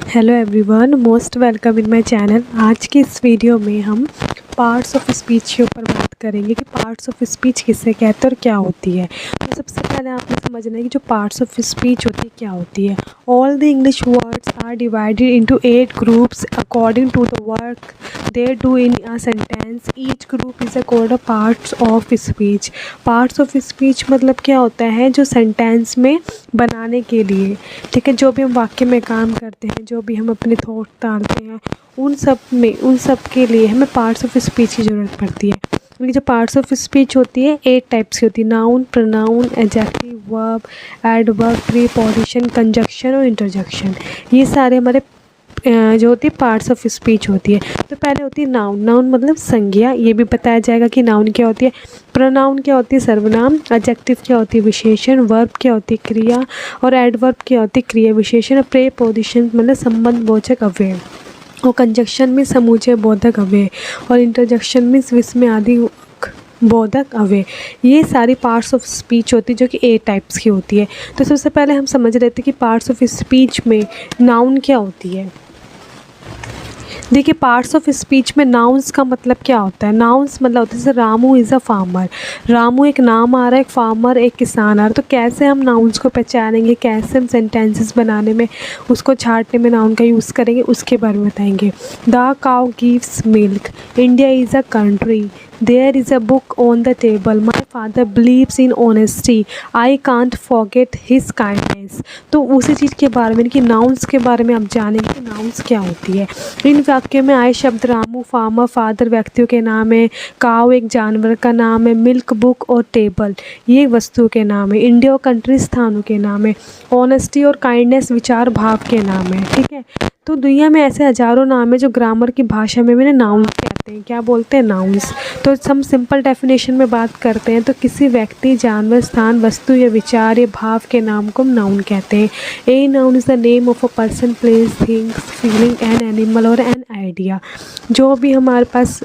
Hello everyone, most welcome in my channel. आज की इस वीडियो में हम पार्ट्स ऑफ स्पीच के ऊपर बात करेंगे कि पार्ट्स ऑफ स्पीच किसे कहते हैं और क्या होती है। तो सबसे पहले आपने समझना है कि जो पार्ट्स ऑफ स्पीच होती है क्या होती है। All the English words are divided into 8 groups according to the work they do in a sentence. Each group is called a parts of speech. Parts of speech मतलब क्या होता है, जो सेंटेंस में बनाने के लिए, ठीक है, जो भी हम वाक्य में काम करते हैं, जो भी हम अपने थॉट डालते हैं, उन सब के लिए हमें पार्ट्स ऑफ स्पीच की ज़रूरत पड़ती है। क्योंकि जो पार्ट्स ऑफ स्पीच होती है 8 टाइप्स की होती है। Noun, pronoun, adjective, verb, adverb, preposition, conjunction और इंटरजेक्शन। ये सारे हमारे जो होती है पार्ट्स ऑफ स्पीच होती है। तो पहले होती है नाउन। नाउन मतलब संज्ञा, ये भी बताया जाएगा कि नाउन क्या होती है। प्रोनाउन क्या होती है, सर्वनाम। एडजेक्टिव क्या होती है, विशेषण। वर्ब क्या होती है, क्रिया। और एडवर्ब क्या होती है, क्रिया विशेषण। और प्रीपोजिशन मतलब संबंधवाचक अव्यय। और कंजक्शन में समूचय बोधक अव्यय। और इंटरजेक्शन में विस्मय आदि बोधक अव्यय। ये सारी पार्ट्स ऑफ स्पीच होती है जो कि 8 टाइप्स की होती है। तो सबसे पहले हम समझ रहे थे कि पार्ट्स ऑफ स्पीच में नाउन क्या होती है। देखिए, पार्ट्स ऑफ स्पीच में नाउन्स का मतलब क्या होता है। नाउन्स मतलब होता है जैसे Ramu is a farmer. Ramu एक नाम आ रहा है, एक फार्मर एक किसान आ रहा है। तो कैसे हम नाउन्स को पहचानेंगे, कैसे हम सेंटेंसेस बनाने में, उसको छांटने में नाउन का यूज़ करेंगे, उसके बारे में बताएंगे। The cow gives milk. India is a country. There is a book on the table. My father believes in honesty. I can't forget his kindness. तो उसी चीज़ के बारे में कि नाउन्स के बारे में आप जानेंगे कि नाउन्स क्या होती है। इन वाक्य में आए शब्द रामू फार्मर, फादर व्यक्तियों के नाम है, काव एक जानवर का नाम है, मिल्क बुक और टेबल ये वस्तुओं के नाम है, इंडिया और कंट्री स्थानों के नाम है, ऑनेस्टी और काइंडनेस विचार भाव के नाम है। ठीक है, तो दुनिया में ऐसे हजारों नाम है जो ग्रामर की भाषा में भी नाउन कहते हैं। क्या बोलते हैं, नाउन्स। तो हम सिंपल डेफिनेशन में बात करते हैं तो किसी व्यक्ति, जानवर, स्थान, वस्तु या विचार या भाव के नाम को हम नाउन कहते हैं। A noun is the name of a person, place, things, feeling, an animal और एन आइडिया। जो भी हमारे पास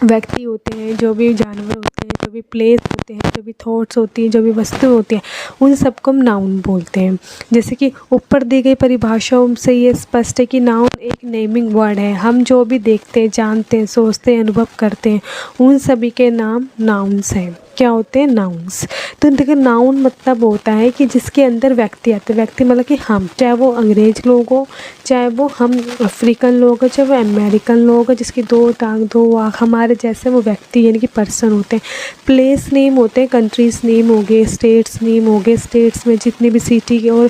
व्यक्ति होते हैं, जो भी जानवर होते हैं, जो भी प्लेस होते हैं, जो भी थॉट्स होती हैं, जो भी वस्तु होती हैं, उन सबको हम नाउन बोलते हैं। जैसे कि ऊपर दी गई परिभाषाओं से ये स्पष्ट है कि नाउन एक नेमिंग वर्ड है। हम जो भी देखते हैं, जानते हैं, सोचते हैं, अनुभव करते हैं, उन सभी के नाम नाउन्स हैं। क्या होते हैं, नाउन्स। तो देखिए, नाउन मतलब होता है कि जिसके अंदर व्यक्ति आते हैं। व्यक्ति मतलब कि हम, चाहे वो अंग्रेज लोग हो, चाहे वो हम अफ्रीकन लोग हो, चाहे वो अमेरिकन लोग हो, जिसकी 2 टांग 2 आँख, हमारे जैसे वो व्यक्ति यानी कि पर्सन होते हैं। प्लेस नेम होते हैं, कंट्रीज़ नेम हो गए, स्टेट्स नेम हो गए। स्टेट्स में जितनी भी सिटी के और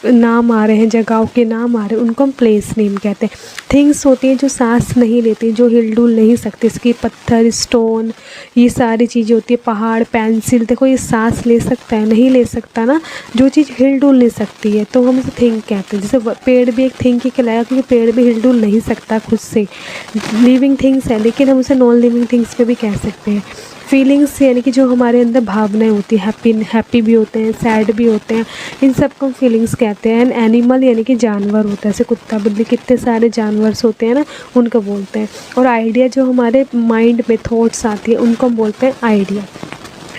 नाम आ रहे हैं, जगहों के नाम आ रहे हैं, उनको हम प्लेस नेम कहते हैं। थिंग्स होती हैं जो सांस नहीं लेती, जो हिलडुल नहीं सकती, इसकी पत्थर, स्टोन, ये सारी चीज़ें होती है। पहाड़, पेंसिल, देखो ये सांस ले सकता है, नहीं ले सकता ना। जो चीज़ हिलडुल नहीं सकती है तो हम उसे थिंग कहते हैं। जैसे पेड़ भी एक थिंग ही कहलाएगा क्योंकि पेड़ भी हिलडुल नहीं सकता खुद से, लिविंग थिंग्स है, लेकिन हम उसे नॉन लिविंग थिंग्स पे भी कह सकते हैं। फीलिंग्स यानी कि जो हमारे अंदर भावनाएं होती हैं, हैप्पी भी होते हैं, सैड भी होते हैं, इन सब को फीलिंग्स कहते हैं। एंड एनिमल यानी कि जानवर होता है, जैसे कुत्ता, बिल्ली, कितने सारे जानवर होते हैं ना, उनको बोलते हैं। और आइडिया जो हमारे माइंड में थॉट्स आती है उनको हम बोलते हैं आइडिया।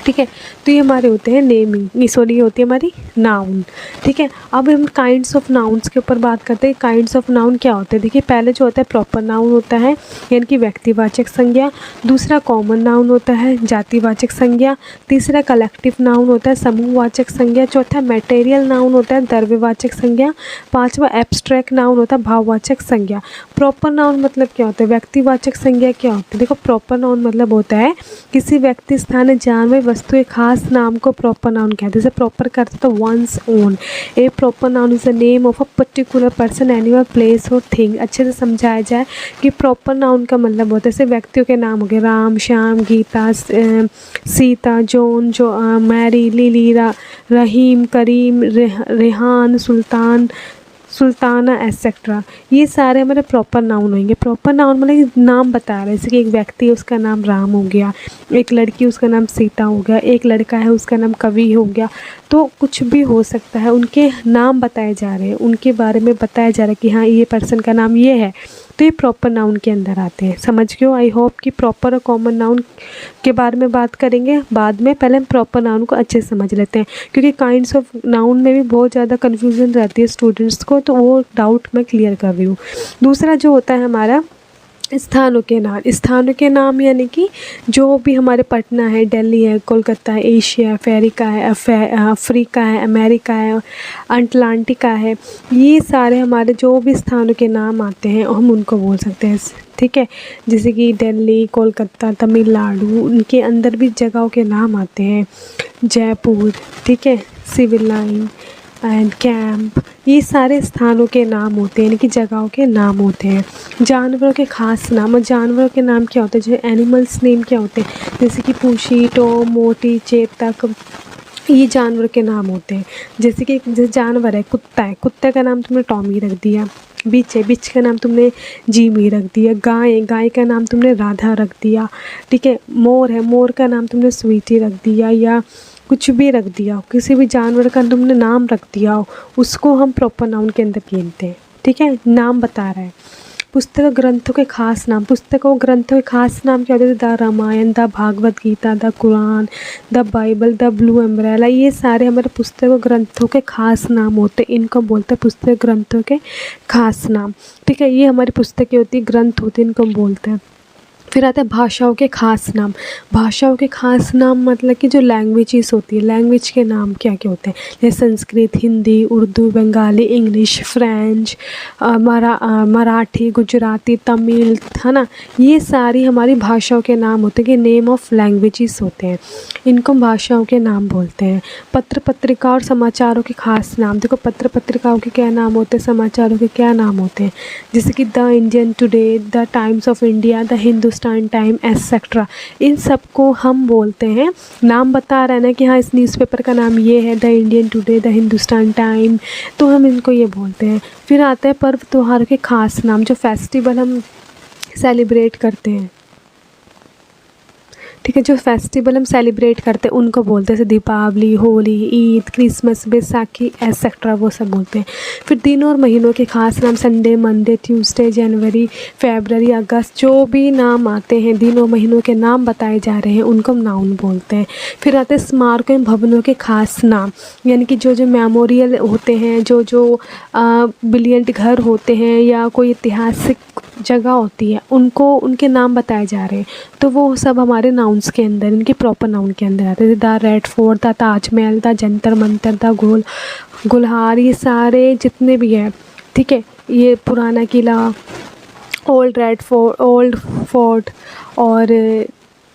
ठीक है, तो ये हमारे होते हैं नेमिंग, सॉरी ये होती है हमारी नाउन। ठीक है, अब हम काइंड्स ऑफ नाउन्स के ऊपर बात करते हैं। काइंड्स ऑफ नाउन क्या होते हैं। देखिए, पहले जो होता है प्रॉपर नाउन होता है यानी कि व्यक्तिवाचक संज्ञा। दूसरा कॉमन नाउन होता है, जातिवाचक संज्ञा। तीसरा कलेक्टिव नाउन होता है, समूहवाचक संज्ञा। चौथा मटेरियल नाउन होता है, द्रव्यवाचक संज्ञा। पाँचवा एब्स्ट्रैक्ट नाउन होता है, भाववाचक संज्ञा। प्रॉपर नाउन मतलब क्या होता है, व्यक्तिवाचक संज्ञा क्या होती है। देखो, प्रॉपर नाउन मतलब होता है किसी व्यक्ति, स्थान, जानवर, वस्तु एक खास नाम को प्रॉपर नाउन कहते हैं। जैसे प्रॉपर करते तो one's own. A proper noun is the name of a particular person, animal, place और थिंग। अच्छे से समझाया जाए कि प्रॉपर नाउन का मतलब होता है जैसे व्यक्तियों के नाम हो गए, राम, श्याम, गीता, सीता, जॉन, जो मैरी, लिली, रहीम, करीम, रेहान, सुल्ताना एट्सेट्रा। ये सारे हमारे प्रॉपर नाउन होंगे। प्रॉपर नाउन मतलब नाम बता रहे हैं, जैसे कि एक व्यक्ति है उसका नाम राम हो गया, एक लड़की उसका नाम सीता हो गया, एक लड़का है उसका नाम कवि हो गया, तो कुछ भी हो सकता है, उनके नाम बताए जा रहे हैं, उनके बारे में बताया जा रहा है कि हाँ ये पर्सन का नाम ये है, तो ये प्रॉपर नाउन के अंदर आते हैं। समझ गए हो? आई होप कि प्रॉपर और कॉमन नाउन के बारे में बात करेंगे बाद में, पहले हम प्रॉपर नाउन को अच्छे से समझ लेते हैं, क्योंकि काइंड्स ऑफ नाउन में भी बहुत ज़्यादा कन्फ्यूजन रहती है स्टूडेंट्स को, तो वो डाउट मैं क्लियर कर रही हूँ। दूसरा जो होता है हमारा स्थानों के नाम। स्थानों के नाम यानी कि जो भी हमारे पटना है, दिल्ली है, कोलकाता है, एशिया, अफ्रीका है, अफ्रीका है, अमेरिका है, अटलांटिका है, ये सारे हमारे जो भी स्थानों के नाम आते हैं हम उनको बोल सकते हैं। ठीक है, जैसे कि दिल्ली, कोलकाता, तमिलनाडु, उनके अंदर भी जगहों के नाम आते हैं। जयपुर, ठीक है, सिविल लाइन एंड कैंप, ये सारे स्थानों के नाम होते हैं, यानी कि जगहों के नाम होते हैं। जानवरों के खास नाम। और जानवरों के नाम क्या होते हैं, जो एनिमल्स नेम क्या होते हैं, जैसे कि पूंछी, टॉम, मोटी, चेतक, ये जानवर के नाम होते हैं। जैसे कि जैसे जानवर है, कुत्ता है, कुत्ते का नाम तुमने टॉमी रख दिया। बिच है, बिच का नाम तुमने जीमी रख दिया। गाय है, गाय का नाम तुमने राधा रख दिया। ठीक है, मोर है, मोर का नाम तुमने स्वीटी रख दिया, या कुछ भी रख दिया, किसी भी जानवर का तुमने नाम रख दिया हो, उसको हम प्रॉपर नाउन के अंदर गिनते हैं। ठीक है, नाम बता रहा है। पुस्तक ग्रंथों के खास नाम। पुस्तकों ग्रंथों के खास नाम क्या होते हैं? The Ramayan, the Bhagwat Gita, the Quran, the Bible, the blue umbrella, ये सारे हमारे पुस्तकों ग्रंथों के खास नाम होते हैं। इनको बोलते हैं पुस्तक ग्रंथों के खास नाम। ठीक है, ये हमारी पुस्तकें होती है, ग्रंथ होते हैं, इनको हम बोलते हैं। फिर आता है भाषाओं के खास नाम। भाषाओं के खास नाम मतलब कि जो लैंग्वेजेस होती है, लैंग्वेज के नाम क्या क्या होते हैं, जैसे संस्कृत, हिंदी, उर्दू, बंगाली, इंग्लिश, फ्रेंच, मराठी, गुजराती, तमिल, है ना, ये सारी हमारी भाषाओं के नाम होते हैं, कि नेम ऑफ लैंग्वेजेस होते हैं, इनको हम भाषाओं के नाम बोलते हैं। पत्र पत्रिका और समाचारों के खास नाम। देखो पत्र पत्रिकाओं के क्या नाम होते हैं, समाचारों के क्या नाम होते हैं, जैसे कि the Indian Today, the Times of India, the Hindustan time, etcetera, इन सबको हम बोलते हैं। नाम बता रहा है ना कि हाँ इस न्यूज़पेपर का नाम ये है, the Indian Today, the Hindustan time, तो हम इनको ये बोलते हैं। फिर आता है पर्व त्योहार के खास नाम, जो फेस्टिवल हम सेलिब्रेट करते हैं। ठीक है, जो फेस्टिवल हम सेलिब्रेट करते हैं उनको बोलते हैं, जैसे दीपावली, होली, ईद, क्रिसमस, बैसाखी, एटसेट्रा, वो सब बोलते हैं। फिर दिनों और महीनों के खास नाम, संडे, मंडे, ट्यूसडे, जनवरी, फरवरी, अगस्त, जो भी नाम आते हैं, दिनों महीनों के नाम बताए जा रहे हैं, उनको हम नाउन बोलते हैं। फिर आते हैं स्मारकों एवं भवनों के खास नाम, यानी कि जो जो मेमोरियल होते हैं, जो जो ब्रिलियंट घर होते हैं, या कोई ऐतिहासिक जगह होती है, उनको उनके नाम बताए जा रहे हैं, तो वो सब हमारे नाउन्स के अंदर, इनके प्रॉपर नाउन के अंदर आते हैं। The Red Fort, the Taj Mahal, the Jantar Mantar, the गुलहार, ये सारे जितने भी हैं, ठीक है, ये पुराना किला, ओल्ड फोर्ट और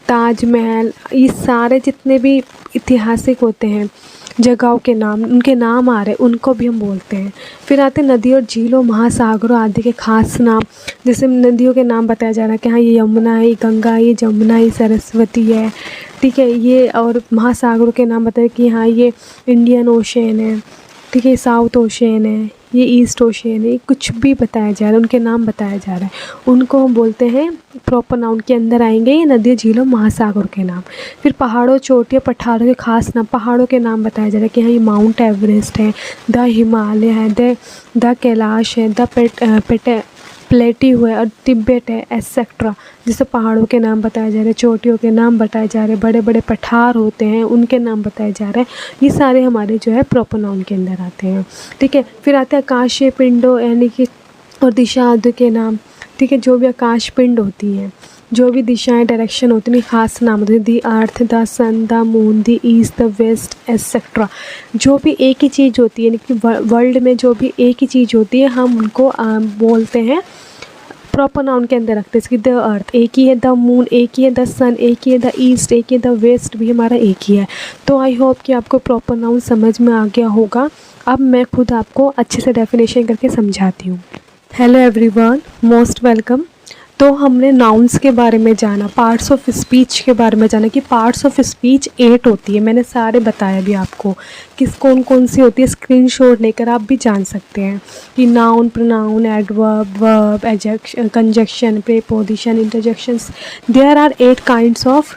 ताजमहल, ये सारे जितने भी ऐतिहासिक होते हैं जगहों के नाम, उनके नाम आ रहे हैं, उनको भी हम बोलते हैं। फिर आते हैं नदियों, झीलों, महासागरों आदि के खास नाम, जैसे नदियों के नाम बताया जा रहा है कि हाँ ये यमुना है, ये गंगा है, ये जमुना, ये सरस्वती है, ठीक है, ये, और महासागरों के नाम बताए कि हाँ ये इंडियन ओशन है, ठीक है, साउथ ओशन है, ये ईस्ट ओशन है, कुछ भी बताया जा रहा है, उनके नाम बताया जा रहा है, उनको हम बोलते हैं प्रॉपर नाउन के अंदर आएंगे ये नदियों, झीलों, महासागर के नाम। फिर पहाड़ों, चोटियों, पठारों के खास नाम, पहाड़ों के नाम बताया जा रहा है कि हाँ ये माउंट एवरेस्ट है, द हिमालय है, द कैलाश है, द प्लेट्यू है, और तिब्बत है, एटसेट्रा, जैसे पहाड़ों के नाम बताए जा रहे हैं, चोटियों के नाम बताए जा रहे हैं, बड़े बड़े पठार होते हैं उनके नाम बताए जा रहे हैं, ये सारे हमारे जो है प्रॉपर नाउन के अंदर आते हैं। ठीक है, फिर आते हैं आकाशीय पिंडों यानी कि और दिशा आदि के नाम। ठीक है, जो भी आकाश पिंड होती हैं, जो भी दिशाएं, डायरेक्शन होती हैं, खास नाम होते हैं, the earth, the sun, the moon, the east, the west, etcetera, जो भी एक ही चीज़ होती है, यानी कि वर्ल्ड में जो भी एक ही चीज़ होती है हम उनको बोलते हैं, प्रॉपर नाउन के अंदर रखते हैं। जैसे द अर्थ एक ही है, द मून एक ही है, द सन एक ही है, द ईस्ट एक ही है, द वेस्ट भी हमारा एक ही है। तो आई होप कि आपको प्रॉपर नाउन समझ में आ गया होगा। अब मैं खुद आपको अच्छे से डेफिनेशन करके समझाती हूँ। Hello everyone, most welcome. तो हमने नाउन्स के बारे में जाना, पार्ट्स ऑफ स्पीच के बारे में जाना कि पार्ट्स ऑफ स्पीच 8 होती है, मैंने सारे बताया भी आपको किस कौन कौन सी होती है। स्क्रीनशॉट लेकर आप भी जान सकते हैं कि noun, pronoun, adverb, verb, adjective, conjunction, preposition, interjections, there are 8 kinds of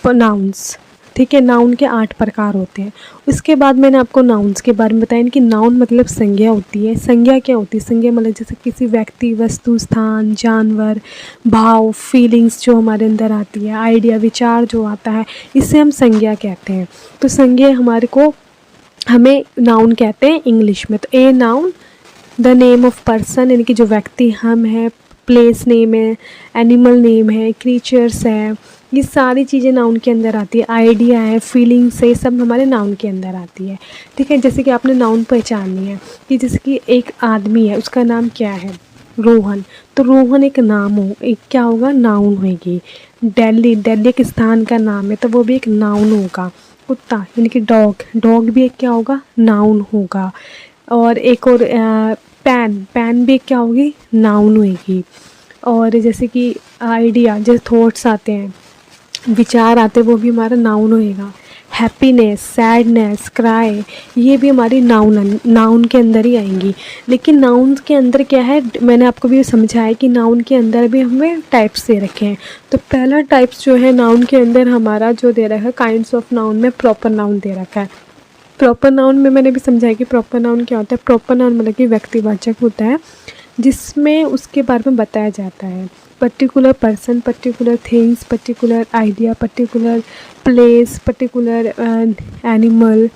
nouns. ठीक है। नाउन के 8 प्रकार होते हैं। उसके बाद मैंने आपको नाउन्स के बारे में बताया कि नाउन मतलब संज्ञा होती है। संज्ञा क्या होती है? संज्ञा मतलब जैसे किसी व्यक्ति, वस्तु, स्थान, जानवर, भाव, फीलिंग्स जो हमारे अंदर आती है, आइडिया, विचार जो आता है, इसे हम संज्ञा कहते हैं। तो संज्ञा हमारे को हमें नाउन कहते हैं इंग्लिश में। तो a noun the name of person, यानी कि जो व्यक्ति हम है, प्लेस नेम है, एनिमल नेम है, क्रीचर्स है, ये सारी चीज़ें नाउन के अंदर आती है। आइडिया है, फीलिंग्स है, ये सब हमारे नाउन के अंदर आती है। ठीक है। जैसे कि आपने नाउन पहचाननी है कि जैसे कि एक आदमी है, उसका नाम क्या है? रोहन। तो रोहन एक नाम हो, एक क्या होगा? नाउन होगी। दिल्ली, दिल्ली एक स्थान का नाम है, तो वो भी एक नाउन होगा। कुत्ता यानी कि डॉग, डॉग भी एक क्या होगा? नाउन होगा। और एक और पैन, पैन भी एक क्या होगी? नाउन होगी। और जैसे कि आइडिया, जैसे थॉट्स आते हैं, विचार आते हैं, वो भी हमारा नाउन होएगा। हैप्पीनेस, सैडनेस, क्राई, ये भी हमारी नाउन के अंदर ही आएंगी। लेकिन नाउन के अंदर क्या है, मैंने आपको भी समझाया कि नाउन के अंदर भी हमें टाइप्स दे रखे हैं। तो पहला टाइप्स जो है नाउन के अंदर हमारा जो दे रखा है, काइंड्स ऑफ नाउन में प्रॉपर नाउन दे रखा है। प्रॉपर नाउन में मैंने भी समझाया कि प्रॉपर नाउन क्या होता है। प्रॉपर नाउन मतलब कि व्यक्तिवाचक होता है, जिसमें उसके बारे में बताया जाता है। Particular person, particular things, particular idea, particular place, particular animal,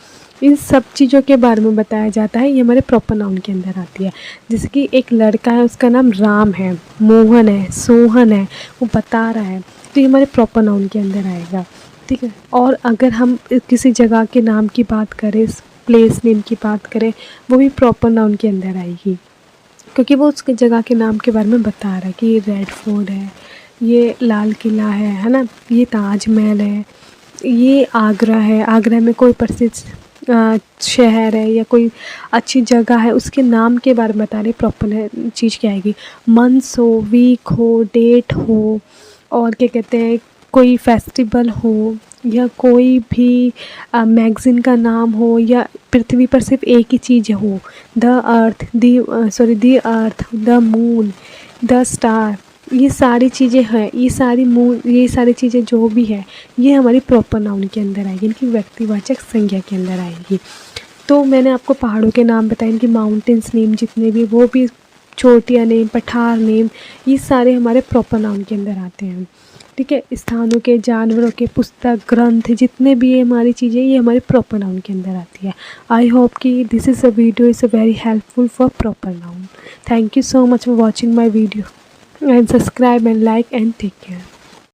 इन सब चीज़ों के बारे में बताया जाता है। ये हमारे प्रॉपर नाउन के अंदर आती है। जैसे कि एक लड़का है, उसका नाम राम है, मोहन है, सोहन है, वो बता रहा है, तो ये हमारे प्रॉपर नाउन के अंदर आएगा। ठीक है। और अगर हम किसी जगह के नाम की बात करें, प्लेस नेम की बात करें, वो भी प्रॉपर नाउन के अंदर आएगी, क्योंकि वो उसके जगह के नाम के बारे में बता रहा है कि ये रेड फोर्ट है, ये लाल किला है ना, ये ताजमहल है, ये आगरा है, आगरा में कोई प्रसिद्ध शहर है या कोई अच्छी जगह है, उसके नाम के बारे में बता रहे। प्रॉपर चीज़ क्या आएगी? मंथ्स हो, वीक हो, डेट हो, और क्या कहते हैं, कोई फेस्टिवल हो, या कोई भी मैगज़ीन का नाम हो, या पृथ्वी पर सिर्फ एक ही चीज़ हो, the earth, the earth, the moon, the star, ये सारी चीज़ें हैं, ये सारी चीज़ें जो भी है, ये हमारी प्रॉपर नाउन के अंदर आएगी, इनकी व्यक्तिवाचक संज्ञा के अंदर आएगी। तो मैंने आपको पहाड़ों के नाम बताए, इनकी माउंटेन्स नेम जितने भी, वो भी चोटियाँ नेम, पठार नेम, ये सारे हमारे प्रॉपर नाउन के अंदर आते हैं। ठीक है। स्थानों के, जानवरों के, पुस्तक, ग्रंथ, जितने भी ये हमारी चीज़ें, ये हमारे प्रॉपर नाउन के अंदर आती है। आई होप कि this is a video is a very helpful for proper noun. Thank you so much for watching my video and subscribe and like and take care.